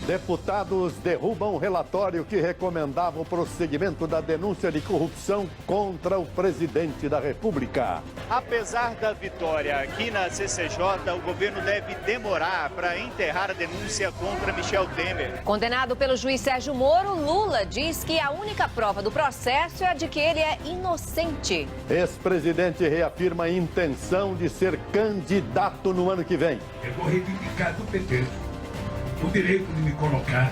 Deputados derrubam relatório que recomendava o prosseguimento da denúncia de corrupção contra o presidente da República. Apesar da vitória aqui na CCJ, o governo deve demorar para enterrar a denúncia contra Michel Temer. Condenado pelo juiz Sérgio Moro, Lula diz que a única prova do processo é a de que ele é inocente. Ex-presidente reafirma a intenção de ser candidato no ano que vem. Eu vou reivindicar do PT o direito de me colocar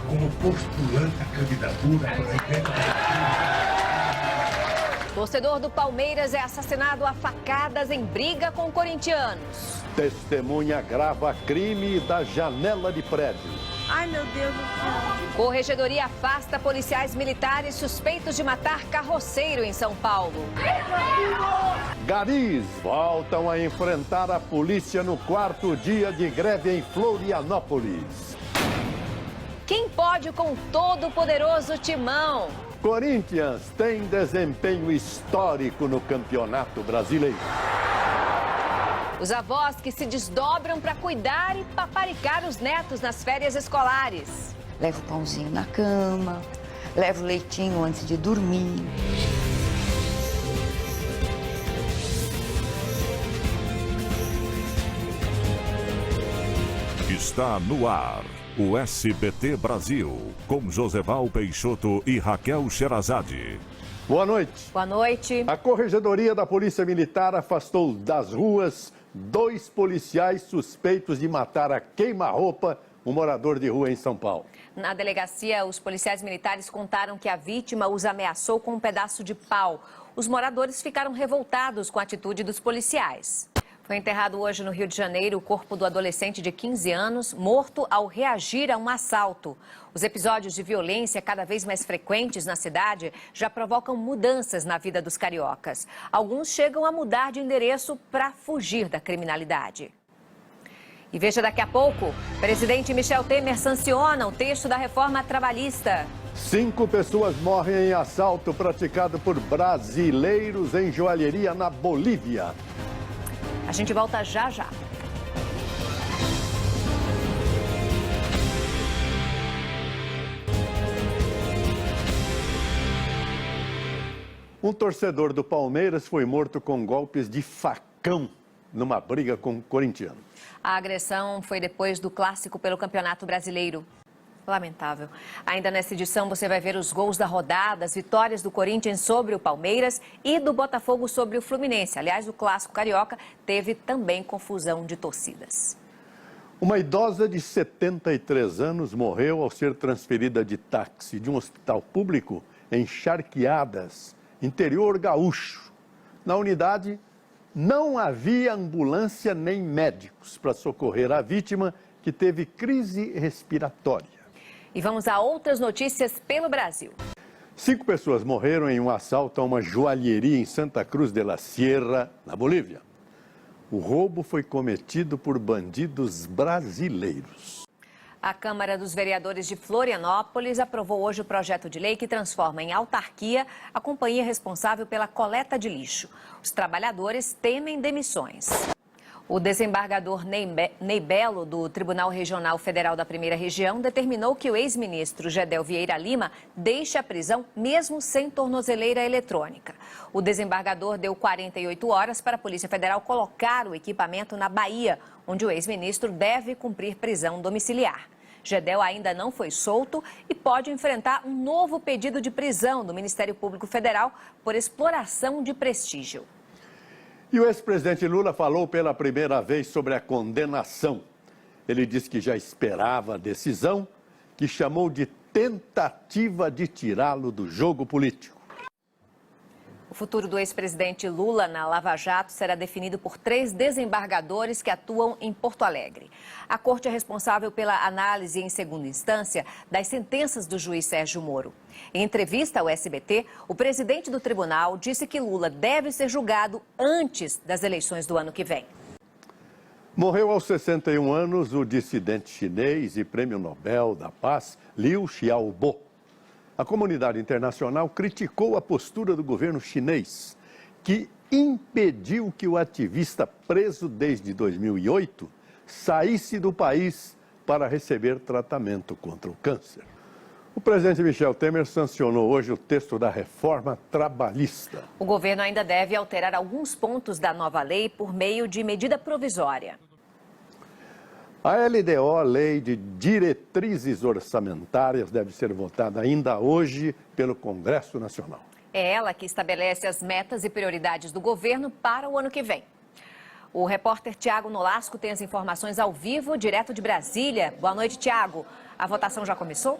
como postulante à candidatura a presidente da República. Torcedor do Palmeiras é assassinado a facadas em briga com corintianos. Testemunha grava crime da janela de prédio. Ai, meu Deus do céu. Corregedoria afasta policiais militares suspeitos de matar carroceiro em São Paulo. Garis voltam a enfrentar a polícia no quarto dia de greve em Florianópolis. Quem pode com o todo-poderoso Timão? Corinthians tem desempenho histórico no Campeonato Brasileiro. Os avós que se desdobram para cuidar e paparicar os netos nas férias escolares. Levo o pãozinho na cama, levo o leitinho antes de dormir. Está no ar o SBT Brasil, com Joseval Peixoto e Raquel Sherazade. Boa noite. Boa noite. A Corregedoria da Polícia Militar afastou das ruas 2 policiais suspeitos de matar a queima-roupa um morador de rua em São Paulo. Na delegacia, os policiais militares contaram que a vítima os ameaçou com um pedaço de pau. Os moradores ficaram revoltados com a atitude dos policiais. Foi enterrado hoje no Rio de Janeiro o corpo do adolescente de 15 anos, morto ao reagir a um assalto. Os episódios de violência cada vez mais frequentes na cidade já provocam mudanças na vida dos cariocas. Alguns chegam a mudar de endereço para fugir da criminalidade. E veja daqui a pouco, presidente Michel Temer sanciona o texto da reforma trabalhista. 5 pessoas morrem em assalto praticado por brasileiros em joalheria na Bolívia. A gente volta já já. Um torcedor do Palmeiras foi morto com golpes de facão numa briga com corintiano. A agressão foi depois do clássico pelo Campeonato Brasileiro. Lamentável. Ainda nessa edição você vai ver os gols da rodada, as vitórias do Corinthians sobre o Palmeiras e do Botafogo sobre o Fluminense. Aliás, o clássico carioca teve também confusão de torcidas. Uma idosa de 73 anos morreu ao ser transferida de táxi de um hospital público em Charqueadas, interior gaúcho. Na unidade, não havia ambulância nem médicos para socorrer a vítima, que teve crise respiratória. E vamos a outras notícias pelo Brasil. 5 pessoas morreram em um assalto a uma joalheria em Santa Cruz de la Sierra, na Bolívia. O roubo foi cometido por bandidos brasileiros. A Câmara dos Vereadores de Florianópolis aprovou hoje o projeto de lei que transforma em autarquia a companhia responsável pela coleta de lixo. Os trabalhadores temem demissões. O desembargador Ney Belo, do Tribunal Regional Federal da Primeira Região, determinou que o ex-ministro Gedel Vieira Lima deixe a prisão mesmo sem tornozeleira eletrônica. O desembargador deu 48 horas para a Polícia Federal colocar o equipamento na Bahia, onde o ex-ministro deve cumprir prisão domiciliar. Gedel ainda não foi solto e pode enfrentar um novo pedido de prisão do Ministério Público Federal por exploração de prestígio. E o ex-presidente Lula falou pela primeira vez sobre a condenação. Ele disse que já esperava a decisão, que chamou de tentativa de tirá-lo do jogo político. O futuro do ex-presidente Lula na Lava Jato será definido por 3 desembargadores que atuam em Porto Alegre. A corte é responsável pela análise em segunda instância das sentenças do juiz Sérgio Moro. Em entrevista ao SBT, o presidente do tribunal disse que Lula deve ser julgado antes das eleições do ano que vem. Morreu aos 61 anos o dissidente chinês e prêmio Nobel da Paz, Liu Xiaobo. A comunidade internacional criticou a postura do governo chinês, que impediu que o ativista preso desde 2008 saísse do país para receber tratamento contra o câncer. O presidente Michel Temer sancionou hoje o texto da reforma trabalhista. O governo ainda deve alterar alguns pontos da nova lei por meio de medida provisória. A LDO, Lei de Diretrizes Orçamentárias, deve ser votada ainda hoje pelo Congresso Nacional. É ela que estabelece as metas e prioridades do governo para o ano que vem. O repórter Tiago Nolasco tem as informações ao vivo, direto de Brasília. Boa noite, Tiago. A votação já começou?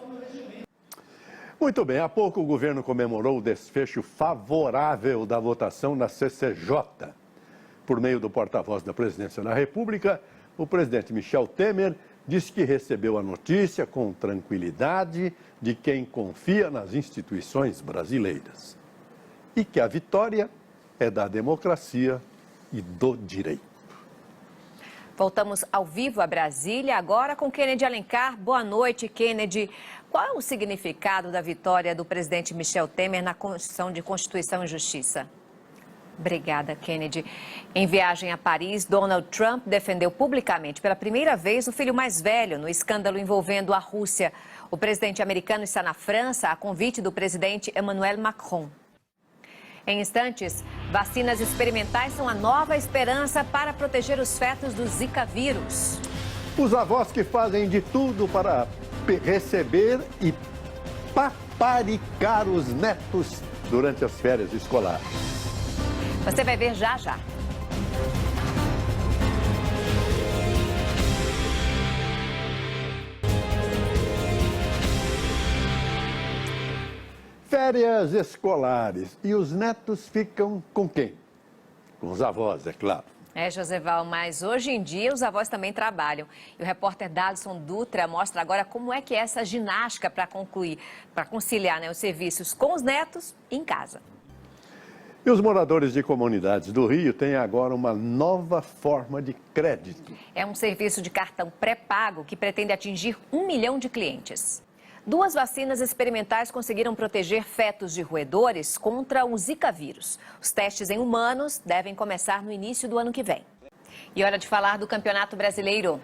Muito bem, há pouco o governo comemorou o desfecho favorável da votação na CCJ. Por meio do porta-voz da Presidência da República, o presidente Michel Temer disse que recebeu a notícia com tranquilidade de quem confia nas instituições brasileiras. E que a vitória é da democracia e do direito. Voltamos ao vivo a Brasília, agora com Kennedy Alencar. Boa noite, Kennedy. Qual é o significado da vitória do presidente Michel Temer na Comissão de Constituição e Justiça? Obrigada, Kennedy. Em viagem a Paris, Donald Trump defendeu publicamente pela primeira vez o filho mais velho no escândalo envolvendo a Rússia. O presidente americano está na França a convite do presidente Emmanuel Macron. Em instantes, vacinas experimentais são a nova esperança para proteger os fetos do Zika vírus. Os avós que fazem de tudo para receber e paparicar os netos durante as férias escolares. Você vai ver já já. Férias escolares. E os netos ficam com quem? Com os avós, é claro. Joseval, mas hoje em dia os avós também trabalham. E o repórter Dalisson Dutra mostra agora como é que é essa ginástica para conciliar os serviços com os netos em casa. E os moradores de comunidades do Rio têm agora uma nova forma de crédito. É um serviço de cartão pré-pago que pretende atingir 1 milhão de clientes. 2 vacinas experimentais conseguiram proteger fetos de roedores contra o Zika vírus. Os testes em humanos devem começar no início do ano que vem. E hora de falar do Campeonato Brasileiro.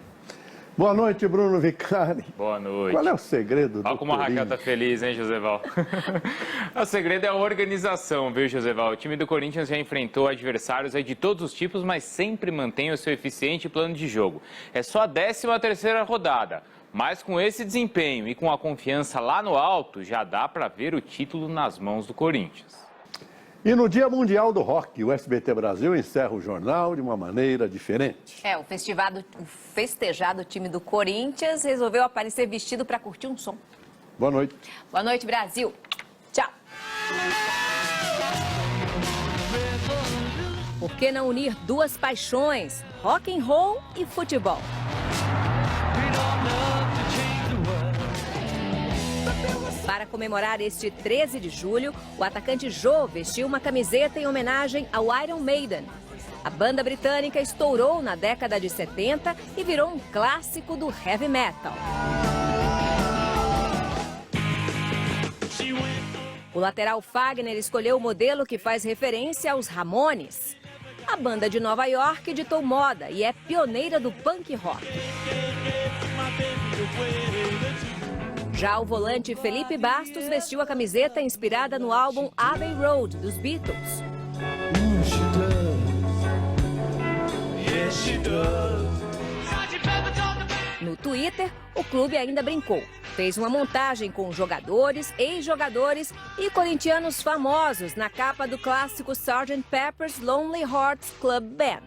Boa noite, Bruno Vicari. Boa noite. Qual é o segredo do Olha como a Raquel tá feliz, hein, Joseval? O segredo é a organização, viu, Joseval? O time do Corinthians já enfrentou adversários aí de todos os tipos, mas sempre mantém o seu eficiente plano de jogo. É só a 13ª rodada. Mas com esse desempenho e com a confiança lá no alto, já dá para ver o título nas mãos do Corinthians. E no Dia Mundial do Rock, o SBT Brasil encerra o jornal de uma maneira diferente. O festejado time do Corinthians resolveu aparecer vestido para curtir um som. Boa noite. Boa noite, Brasil. Tchau. Por que não unir 2 paixões, rock and roll e futebol? Para comemorar este 13 de julho, o atacante Jô vestiu uma camiseta em homenagem ao Iron Maiden. A banda britânica estourou na década de 70 e virou um clássico do heavy metal. O lateral Fagner escolheu o modelo que faz referência aos Ramones. A banda de Nova York ditou moda e é pioneira do punk rock. Já o volante Felipe Bastos vestiu a camiseta inspirada no álbum Abbey Road, dos Beatles. No Twitter, o clube ainda brincou. Fez uma montagem com jogadores, ex-jogadores e corintianos famosos na capa do clássico Sgt. Pepper's Lonely Hearts Club Band.